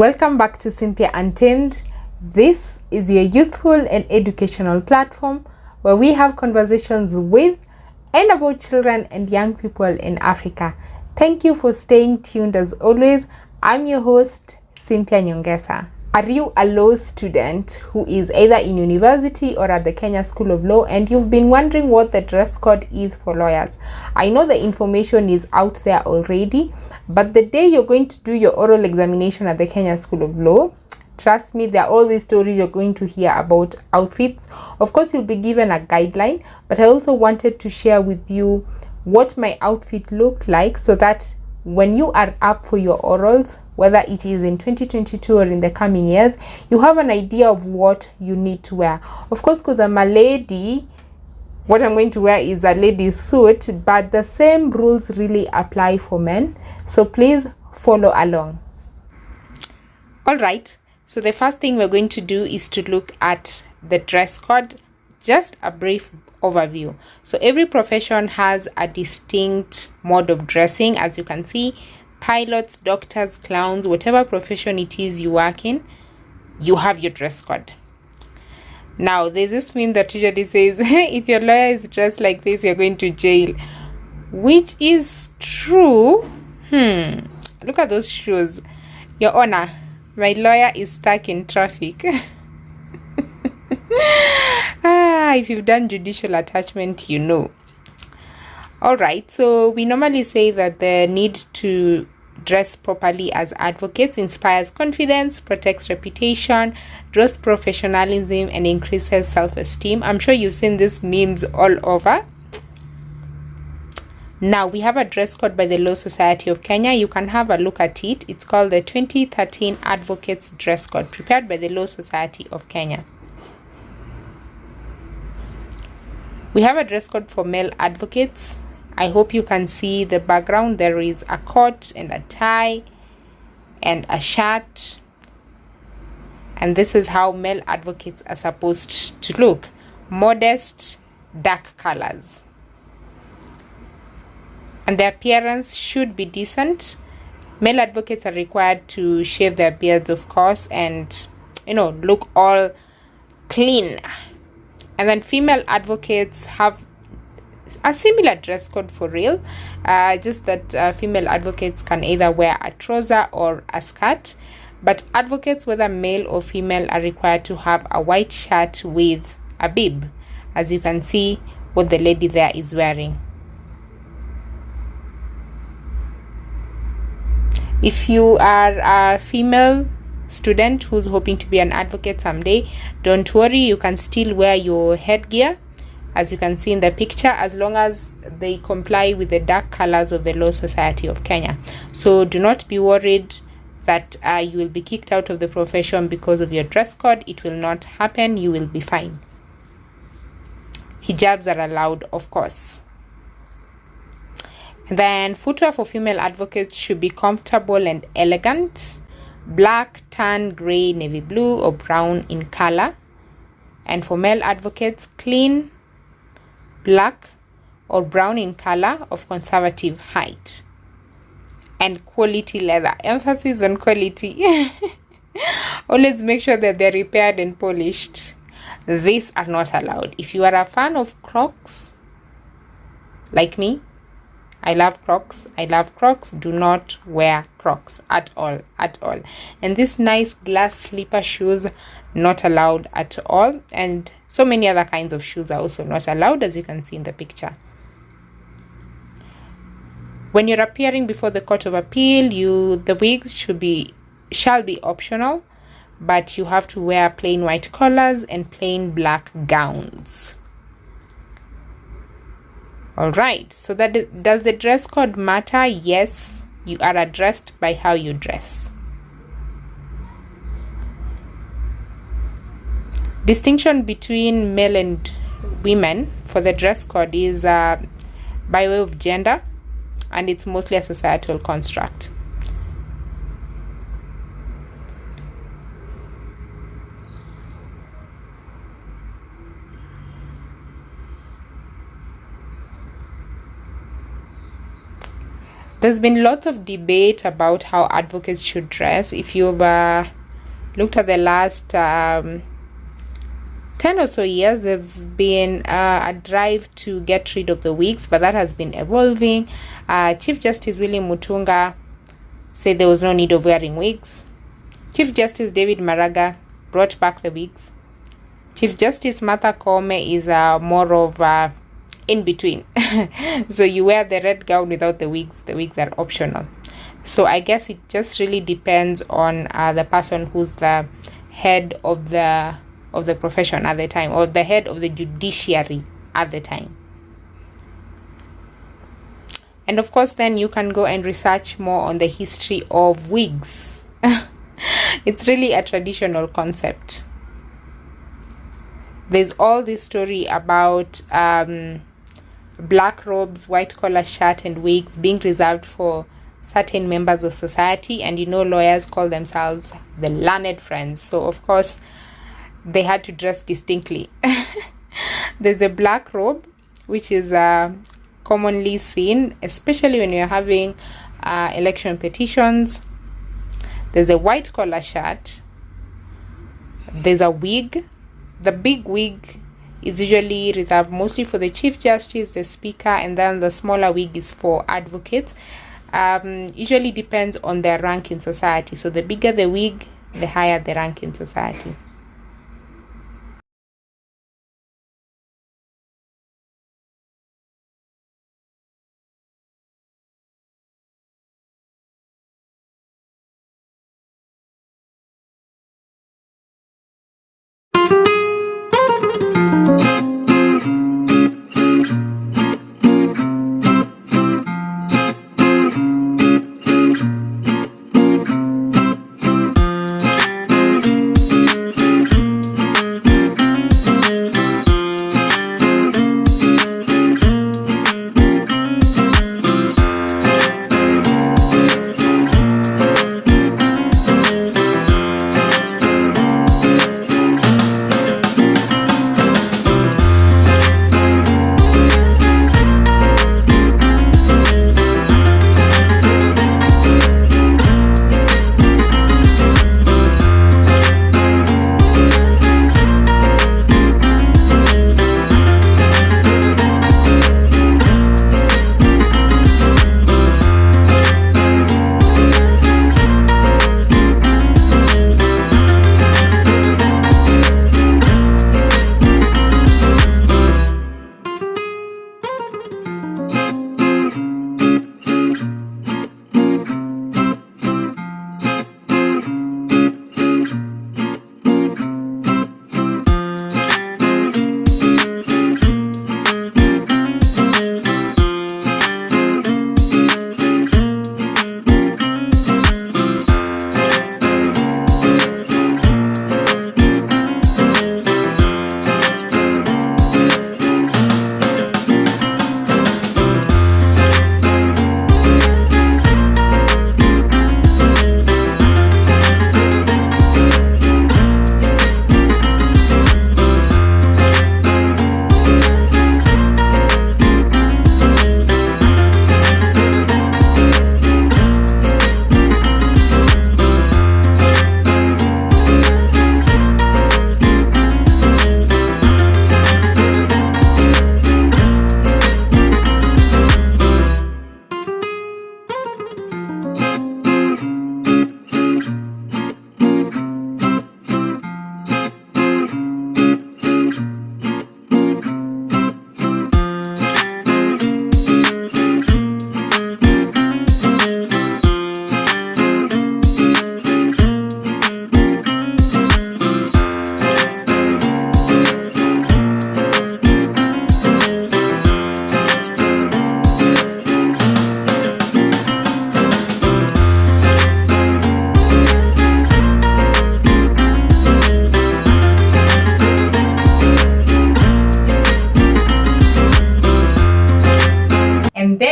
Welcome back to Cynthia Untamed. This is your youthful and educational platform where we have conversations with and about children and young people in Africa. Thank you for staying tuned as always. I'm your host, Cynthia Nyongesa. Are you a law student who is either in university or at the Kenya School of Law and you've been wondering what the dress code is for lawyers? I know the information is out there already, but the day you're going to do your oral examination at the Kenya School of Law, trust me, there are all these stories you're going to hear about outfits. Of course, you'll be given a guideline, but I also wanted to share with you what my outfit looked like so that when you are up for your orals, whether it is in 2022 or in the coming years, you have an idea of what you need to wear. Of course, because I'm a lady, what I'm going to wear is a lady's suit, but the same rules really apply for men. So please follow along. All right. So the first thing we're going to do is to look at the dress code, just a brief overview. So every profession has a distinct mode of dressing. As you can see, pilots, doctors, clowns, whatever profession it is you work in, you have your dress code. Now, there's this meme that usually says, if your lawyer is dressed like this, you're going to jail, which is true. Look at those shoes. Your Honor, my lawyer is stuck in traffic. If you've done judicial attachment, you know. All right, so we normally say that the need to dress properly as advocates inspires confidence, protects reputation, draws professionalism, and increases self-esteem. I'm sure you've seen these memes all over. Now, we have a dress code by the Law Society of Kenya. You can have a look at it. It's called the 2013 Advocates Dress Code, prepared by the Law Society of Kenya. We have a dress code for male advocates. I hope you can see the background. There is a coat and a tie and a shirt. And this is how male advocates are supposed to look. Modest, dark colors. And their appearance should be decent. Male advocates are required to shave their beards, of course, and, look all clean. And then female advocates have a similar dress code for real, just that female advocates can either wear a trouser or a skirt, but advocates, whether male or female, are required to have a white shirt with a bib, as you can see what the lady there is wearing. If you are a female student who's hoping to be an advocate someday, don't worry, you can still wear your headgear, as you can see in the picture, as long as they comply with the dark colors of the Law Society of Kenya. So do not be worried that you will be kicked out of the profession because of your dress code. It will not happen. You will be fine. Hijabs are allowed, of course. And then footwear for female advocates should be comfortable and elegant. Black, tan, gray, navy blue, or brown in color. And for male advocates, clean, black or brown in color, of conservative height, and quality leather. Emphasis on quality. Always make sure that they're repaired and polished. These are not allowed. If you are a fan of Crocs, like me, I love Crocs. Do not wear Crocs at all. And these nice glass slipper shoes, not allowed at all. And so many other kinds of shoes are also not allowed, as you can see in the picture. When you're appearing before the Court of Appeal, the wigs shall be optional, but you have to wear plain white collars and plain black gowns. All right, so does the dress code matter? Yes, you are addressed by how you dress. Distinction between male and women for the dress code is by way of gender, and it's mostly a societal construct. There's been lots of debate about how advocates should dress. If you've looked at the last 10 or so years, there's been a drive to get rid of the wigs, but that has been evolving. Chief Justice William Mutunga said there was no need of wearing wigs. Chief Justice David Maraga brought back the wigs. Chief Justice Martha Koome is more of in between. So you wear the red gown without the wigs. The wigs are optional. So I guess it just really depends on the person who's the head of the profession at the time, or the head of the judiciary at the time. And of course, then you can go and research more on the history of wigs. It's really a traditional concept. There's all this story about black robes, white collar shirt, and wigs being reserved for certain members of society. And lawyers call themselves the learned friends. So of course, they had to dress distinctly. There's a black robe, which is commonly seen, especially when you're having election petitions. There's a white collar shirt. There's a wig. The big wig is usually reserved mostly for the Chief Justice, the Speaker, and then the smaller wig is for advocates. Usually depends on their rank in society. So the bigger the wig, the higher the rank in society.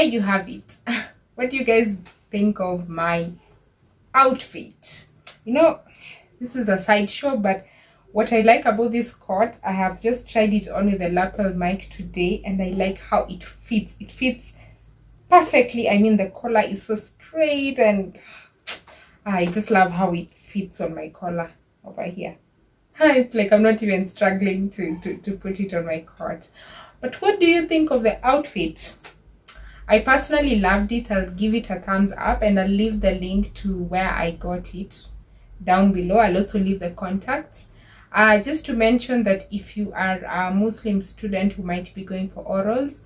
You have it. What do you guys think of my outfit? This is a sideshow, but what I like about this coat, I have just tried it on with the lapel mic today, and I like how it fits. It fits perfectly. I mean, the collar is so straight, and I just love how it fits on my collar over here. It's like I'm not even struggling to put it on my coat. But what do you think of the outfit? I personally loved it. I'll give it a thumbs up, and I'll leave the link to where I got it down below. I'll also leave the contacts. Just to mention that if you are a Muslim student who might be going for orals,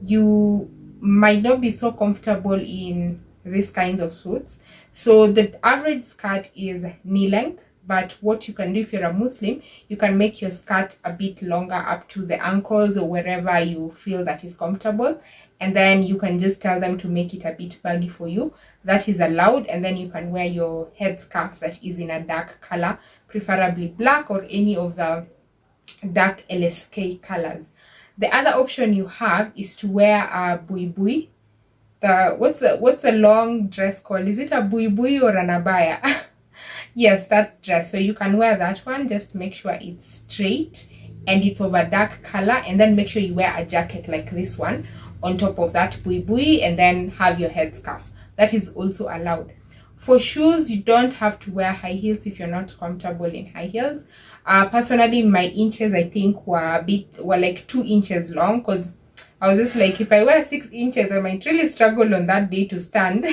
you might not be so comfortable in these kinds of suits. So the average skirt is knee length, but what you can do if you're a Muslim, you can make your skirt a bit longer up to the ankles or wherever you feel that is comfortable, and then you can just tell them to make it a bit baggy for you. That is allowed. And then you can wear your headscarf that is in a dark color, preferably black or any of the dark LSK colors. The other option you have is to wear a buibui. What's the long dress called? Is it a buibui or an abaya? Yes, that dress. So you can wear that one. Just make sure it's straight and it's of a dark color, and then make sure you wear a jacket like this one on top of that buibui, and then have your headscarf. That is also allowed. For shoes, you don't have to wear high heels if you're not comfortable in high heels. Personally, my inches I think were like 2 inches long, because I was just like, if I wear 6 inches, I might really struggle on that day to stand.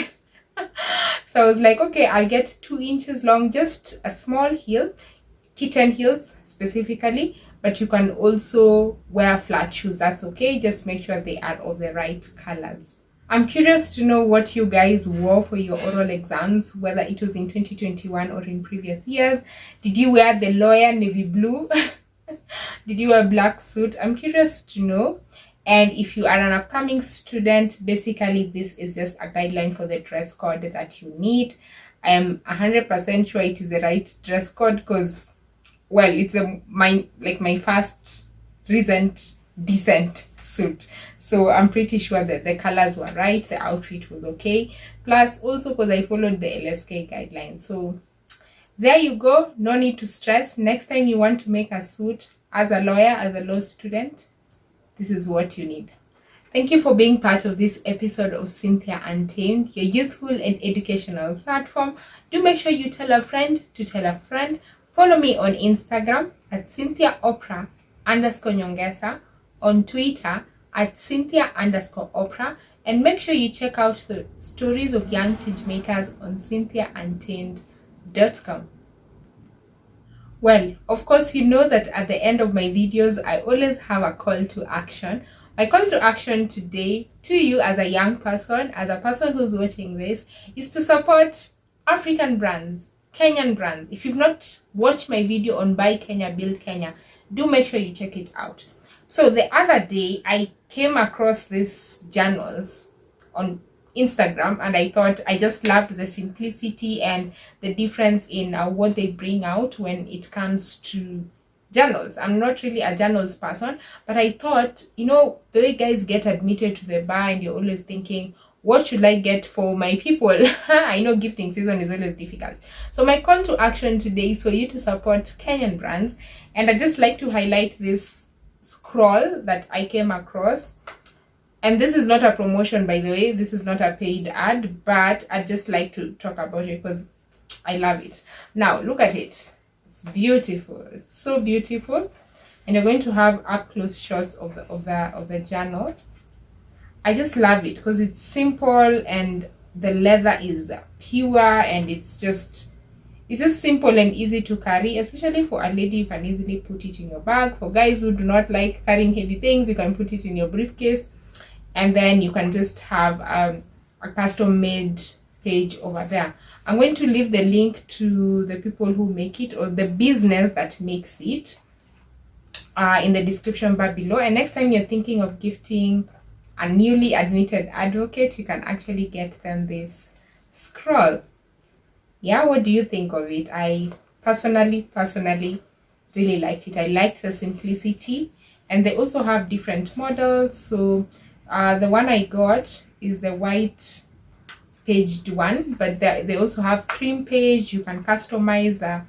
So I was like, okay, I'll get 2 inches long, just a small heel, kitten heels specifically, but you can also wear flat shoes. That's okay. Just make sure they are of the right colors. I'm curious to know what you guys wore for your oral exams, whether it was in 2021 or in previous years. Did you wear the lawyer navy blue? Did you wear a black suit? I'm curious to know. And if you are an upcoming student, basically this is just a guideline for the dress code that you need. I am 100% sure it is the right dress code, because, well, it's my first recent decent suit. So I'm pretty sure that the colors were right, the outfit was okay. Plus also because I followed the LSK guidelines. So there you go. No need to stress. Next time you want to make a suit as a lawyer, as a law student, this is what you need. Thank you for being part of this episode of Cynthia Untamed, your youthful and educational platform. Do make sure you tell a friend to tell a friend. Follow me on Instagram at CynthiaOprah_Nyongesa, on Twitter at Cynthia_Oprah, and make sure you check out the stories of young change makers on CynthiaUntamed.com. Well, of course, you know that at the end of my videos, I always have a call to action. My call to action today to you as a young person, as a person who's watching this, is to support African brands, Kenyan brands. If you've not watched my video on Buy Kenya, Build Kenya, do make sure you check it out. So the other day, I came across these journals on Instagram, and I thought I just loved the simplicity and the difference in what they bring out when it comes to journals. I'm not really a journals person, but I thought, you know, the way guys get admitted to the bar and you're always thinking, what should I get for my people? I know gifting season is always difficult. So my call to action today is for you to support Kenyan brands, and I'd just like to highlight this scroll that I came across. And this is not a promotion, by the way. This is not a paid ad, but I'd just like to talk about it because I love it. Now, look at it. It's beautiful. It's so beautiful. And you're going to have up-close shots of the journal. I just love it because it's simple and the leather is pure, and it's just simple and easy to carry, especially for a lady. You can easily put it in your bag. For guys who do not like carrying heavy things, you can put it in your briefcase. And then you can just have a custom-made page over there. I'm going to leave the link to the people who make it, or the business that makes it, in the description bar below. And next time you're thinking of gifting a newly admitted advocate, you can actually get them this scroll. Yeah, what do you think of it? I personally really liked it. I liked the simplicity, and they also have different models. So the one I got is the white paged one, but they also have cream page. You can customize the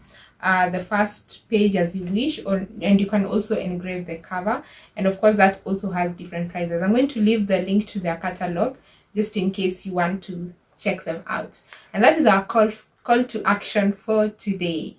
first page as you wish, and you can also engrave the cover. And of course, that also has different prices. I'm going to leave the link to their catalog just in case you want to check them out. And that is our call to action for today.